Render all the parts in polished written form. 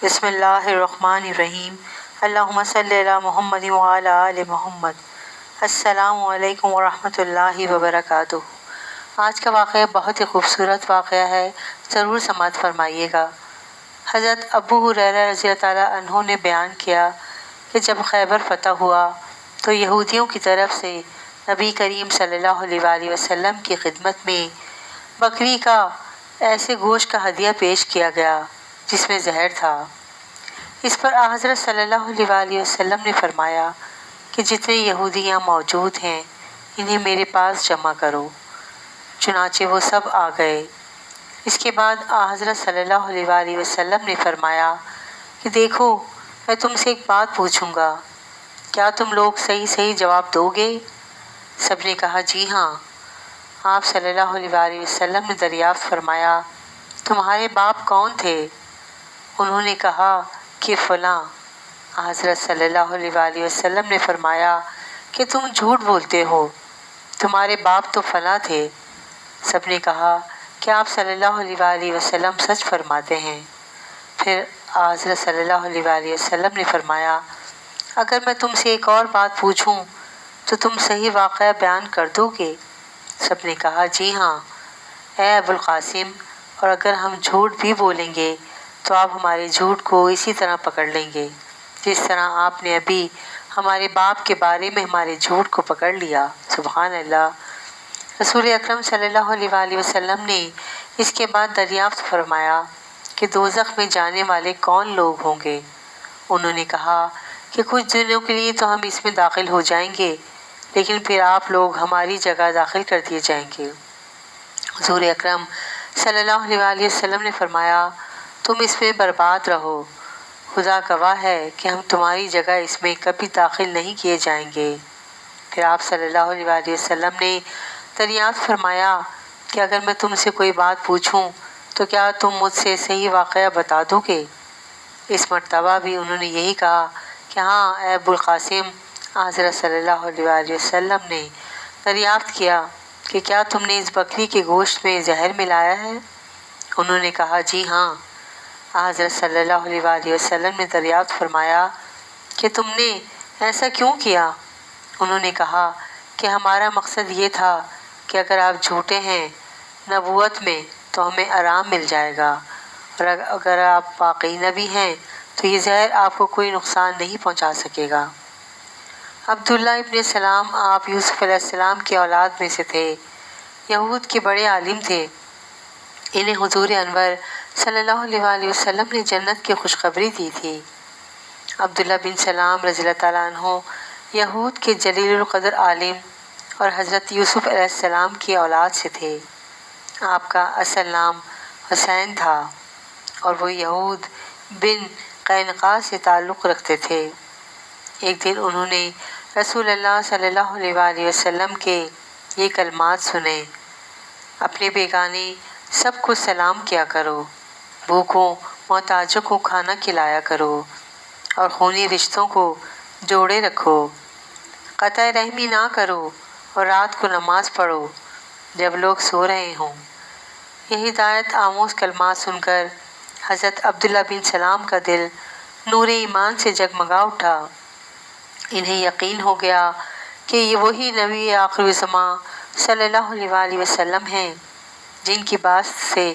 بسم اللہ الرحمن الرحیم۔ اللہم صلی علی محمد وعلی آل محمد۔ السلام علیکم ورحمۃ اللہ وبرکاتہ۔ آج کا واقعہ بہت ہی خوبصورت واقعہ ہے، ضرور سماعت فرمائیے گا۔ حضرت ابو ہریرہ رضی اللہ تعالیٰ عنہ نے بیان کیا کہ جب خیبر فتح ہوا تو یہودیوں کی طرف سے نبی کریم صلی اللہ علیہ وآلہ وسلم کی خدمت میں بکری کا ایسے گوشت کا ہدیہ پیش کیا گیا جس میں زہر تھا۔ اس پر حضرت صلی اللہ علیہ وآلہ وسلم نے فرمایا کہ جتنے یہودی یہاں موجود ہیں انہیں میرے پاس جمع کرو۔ چنانچہ وہ سب آ گئے۔ اس کے بعد حضرت صلی اللہ علیہ وآلہ وسلم نے فرمایا کہ دیکھو، میں تم سے ایک بات پوچھوں گا، کیا تم لوگ صحیح صحیح جواب دو گے؟ سب نے کہا جی ہاں۔ آپ صلی اللہ علیہ وآلہ وسلم نے دریافت فرمایا تمہارے باپ کون تھے؟ انہوں نے کہا کہ فلاں۔ حضرت صلی اللہ علیہ وآلہ وسلم نے فرمایا کہ تم جھوٹ بولتے ہو، تمہارے باپ تو فلاں تھے۔ سب نے کہا کہ آپ صلی اللہ علیہ وآلہ وسلم سچ فرماتے ہیں۔ پھر حضرت صلی اللہ علیہ وآلہ وسلم نے فرمایا اگر میں تم سے ایک اور بات پوچھوں تو تم صحیح واقعہ بیان کر دو گے؟ سب نے کہا جی ہاں۔ اے ابو القاسم، اور اگر ہم جھوٹ بھی بولیں گے تو آپ ہمارے جھوٹ کو اسی طرح پکڑ لیں گے جس طرح آپ نے ابھی ہمارے باپ کے بارے میں ہمارے جھوٹ کو پکڑ لیا۔ سبحان اللہ۔ رسول اکرم صلی اللہ علیہ وآلہ وسلم نے اس کے بعد دریافت فرمایا کہ دوزخ میں جانے والے کون لوگ ہوں گے؟ انہوں نے کہا کہ کچھ دنوں کے لیے تو ہم اس میں داخل ہو جائیں گے، لیکن پھر آپ لوگ ہماری جگہ داخل کر دیے جائیں گے۔ حضور اکرم صلی اللہ علیہ وآلہ وسلم نے فرمایا تم اس میں برباد رہو، خدا گواہ ہے کہ ہم تمہاری جگہ اس میں کبھی داخل نہیں کیے جائیں گے۔ پھر آپ صلی اللہ علیہ وآلہ وسلم نے دریافت فرمایا کہ اگر میں تم سے کوئی بات پوچھوں تو کیا تم مجھ سے صحیح واقعہ بتا دو گے؟ اس مرتبہ بھی انہوں نے یہی کہا کہ ہاں اے ابو القاسم۔ حضرت صلی اللہ علیہ وآلہ وسلم نے دریافت کیا کہ کیا تم نے اس بکری کے گوشت میں زہر ملایا ہے؟ انہوں نے کہا جی ہاں۔ حضرت صلی اللہ علیہ وآلہ وسلم نے دریافت فرمایا کہ تم نے ایسا کیوں کیا؟ انہوں نے کہا کہ ہمارا مقصد یہ تھا کہ اگر آپ جھوٹے ہیں نبوت میں تو ہمیں آرام مل جائے گا، اور اگر آپ واقعی نبی ہیں تو یہ زہر آپ کو کوئی نقصان نہیں پہنچا سکے گا۔ عبداللہ ابن سلام آپ یوسف علیہ السلام کی اولاد میں سے تھے، یہود کے بڑے عالم تھے۔ انہیں حضور انور صلی اللہ علیہ وآلہ وسلم نے جنت کی خوشخبری دی تھی۔ عبداللہ بن سلام رضی اللہ تعالیٰ عنہ یہود کے جلیل القدر عالم اور حضرت یوسف علیہ السلام کی اولاد سے تھے۔ آپ کا اصل نام حسین تھا اور وہ یہود بن قینقاع سے تعلق رکھتے تھے۔ ایک دن انہوں نے رسول اللہ صلی اللہ علیہ وآلہ وسلم کے یہ کلمات سنے، اپنے بیگانے سب کو سلام کیا کرو، بھوکوں محتاجوں کو کھانا کھلایا کرو، اور خونی رشتوں کو جوڑے رکھو، قطع رحمی نہ کرو، اور رات کو نماز پڑھو جب لوگ سو رہے ہوں۔ یہ ہدایت آموز کلمات سن کر حضرت عبداللہ بن سلام کا دل نور ایمان سے جگمگا اٹھا۔ انہیں یقین ہو گیا کہ یہ وہی نبی آخر الزماں صلی اللہ علیہ وآلہ وسلم ہیں جن کی بات سے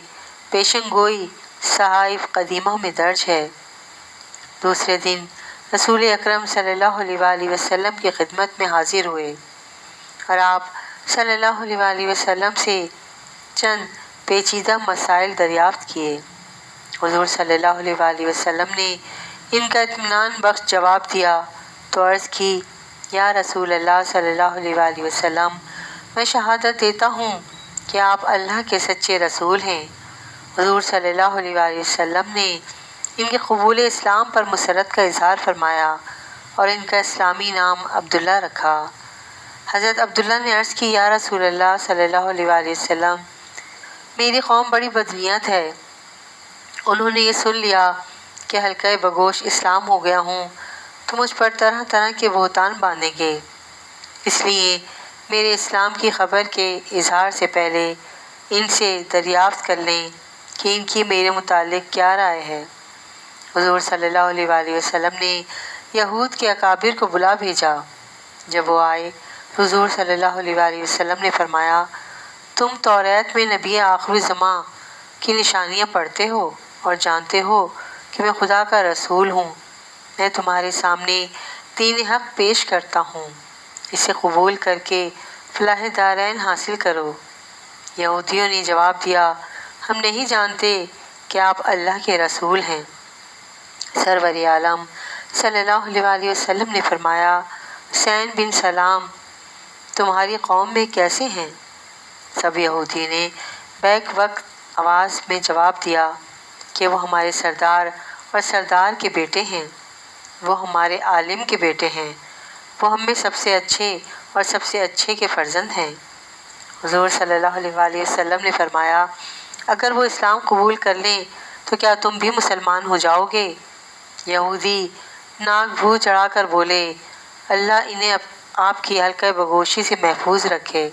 پیشن گوئی صحائف قدیمہ میں درج ہے۔ دوسرے دن رسول اکرم صلی اللہ علیہ وآلہ وسلم کی خدمت میں حاضر ہوئے اور آپ صلی اللہ علیہ وآلہ وسلم سے چند پیچیدہ مسائل دریافت کیے۔ حضور صلی اللہ علیہ وآلہ وسلم نے ان کا اطمینان بخش جواب دیا تو عرض کی یا رسول اللہ صلی اللہ علیہ وآلہ وسلم، میں شہادت دیتا ہوں کہ آپ اللہ کے سچے رسول ہیں۔ حضور صلی اللہ علیہ وآلہ وسلم نے ان کے قبول اسلام پر مسرت کا اظہار فرمایا اور ان کا اسلامی نام عبداللہ رکھا۔ حضرت عبداللہ نے عرض کی یا رسول اللہ صلی اللہ علیہ وآلہ وسلم، میری قوم بڑی بدنیت ہے، انہوں نے یہ سن لیا کہ حلقہ بگوش اسلام ہو گیا ہوں تو مجھ پر طرح طرح کے بہتان باندھیں گے، اس لیے میرے اسلام کی خبر کے اظہار سے پہلے ان سے دریافت کر لیں کہ ان کی میرے متعلق کیا رائے ہے۔ حضور صلی اللہ علیہ وآلہ وسلم نے یہود کے اکابر کو بلا بھیجا۔ جب وہ آئے تو حضور صلی اللہ علیہ وآلہ وسلم نے فرمایا، تم توریت میں نبی آخر زماں کی نشانیاں پڑھتے ہو اور جانتے ہو کہ میں خدا کا رسول ہوں۔ میں تمہارے سامنے دین حق پیش کرتا ہوں، اسے قبول کر کے فلاح دارین حاصل کرو۔ یہودیوں نے جواب دیا، ہم نہیں جانتے کہ آپ اللہ کے رسول ہیں۔ سرور عالم صلی اللہ علیہ وآلہ وسلم نے فرمایا، حسین بن سلام تمہاری قوم میں کیسے ہیں؟ سب یہودی نے بیک وقت آواز میں جواب دیا کہ وہ ہمارے سردار اور سردار کے بیٹے ہیں، وہ ہمارے عالم کے بیٹے ہیں، وہ ہم میں سب سے اچھے اور سب سے اچھے کے فرزند ہیں۔ حضور صلی اللہ علیہ وآلہ وسلم نے فرمایا، اگر وہ اسلام قبول کر لیں تو کیا تم بھی مسلمان ہو جاؤ گے؟ یہودی ناک بھو چڑھا کر بولے، اللہ انہیں آپ کی حلقہ بگوشی سے محفوظ رکھے،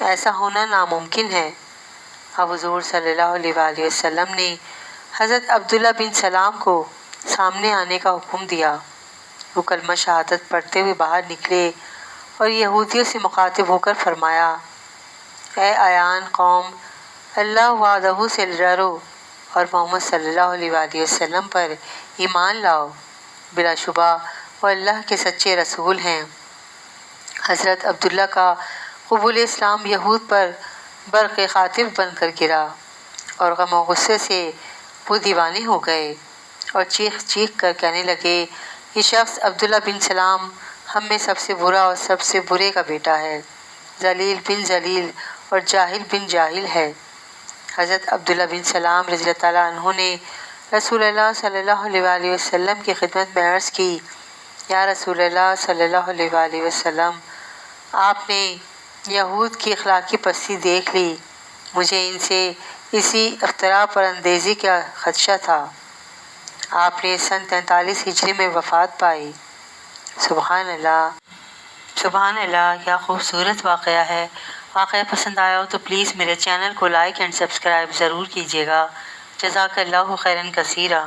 ایسا ہونا ناممکن ہے۔ اب حضور صلی اللہ علیہ وآلہ وسلم نے حضرت عبداللہ بن سلام کو سامنے آنے کا حکم دیا۔ وہ کلمہ شہادت پڑھتے ہوئے باہر نکلے اور یہودیوں سے مخاطب ہو کر فرمایا، اے عیان قوم، اللہ وحدہ سے ڈرو اور محمد صلی اللہ علیہ وآلہ وسلم پر ایمان لاؤ، بلا شبہ وہ اللہ کے سچے رسول ہیں۔ حضرت عبداللہ کا قبول اسلام یہود پر برق خاطف بن کر گرا اور غم و غصے سے وہ دیوانے ہو گئے اور چیخ چیخ کر کہنے لگے، یہ شخص عبداللہ بن سلام ہم میں سب سے برا اور سب سے برے کا بیٹا ہے، ذلیل بن ذلیل اور جاہل بن جاہل ہے۔ حضرت عبداللہ بن سلام رضی اللہ تعالیٰ عنہ نے رسول اللہ صلی اللہ علیہ وآلہ وسلم کی خدمت میں عرض کی، یا رسول اللہ صلی اللہ علیہ وآلہ وسلم، آپ نے یہود کی اخلاقی پستی دیکھ لی، مجھے ان سے اسی اختراع پر اندیزی کا خدشہ تھا۔ آپ نے سن 43 ہجری میں وفات پائی۔ سبحان اللہ، سبحان اللہ، کیا خوبصورت واقعہ ہے۔ واقعہ پسند آیا ہو تو پلیز میرے چینل کو لائک اینڈ سبسکرائب ضرور کیجیے گا۔ جزاک اللہ خیراً کثیرا۔